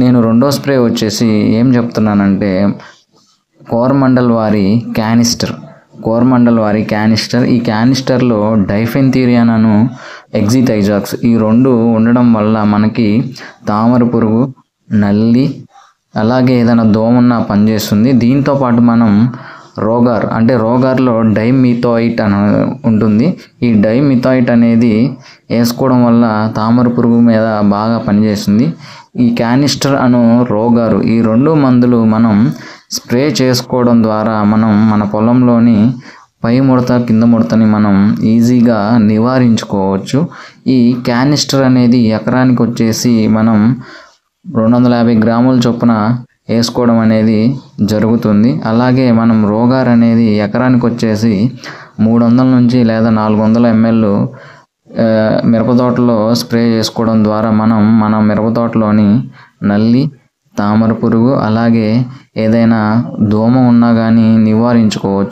నేను రెండో స్ప్రే వచ్చేసి ఏం చెప్తున్నానంటే కోరమండల్ వారి క్యానిస్టర్. ఈ క్యానిస్టర్లో డైఫెన్థీరియాను ఎగ్జిథైజాక్స్ ఈ రెండు ఉండడం వల్ల మనకి తామర పురుగు, నల్లి, అలాగే ఏదైనా దోమ ఉన్నా పనిచేస్తుంది. దీంతోపాటు మనం రోగార్లో డైమిథాయిట్ అని ఉంటుంది. ఈ డైమిథాయిట్ అనేది వేసుకోవడం వల్ల తామర పురుగు మీద బాగా పనిచేస్తుంది. ఈ క్యానిస్టర్ రోగారు ఈ రెండు మందులు మనం స్ప్రే చేసుకోవడం ద్వారా మనం మన పొలంలోని పై ముడత, కింద ముడతని మనం ఈజీగా నివారించుకోవచ్చు. ఈ క్యానిస్టర్ అనేది ఎకరానికి వచ్చేసి మనం 250 గ్రాముల చొప్పున వేసుకోవడం అనేది జరుగుతుంది. అలాగే మనం రోగార్ అనేది ఎకరానికి వచ్చేసి 300 నుంచి లేదా 400 ml మిరపతోటలో స్ప్రే చేసుకోవడం ద్వారా మన మిరపతోటలోని నల్లి, తామర పురుగు, అలాగే ఏదైనా దోమ ఉన్నా కానీ నివారించుకోవచ్చు.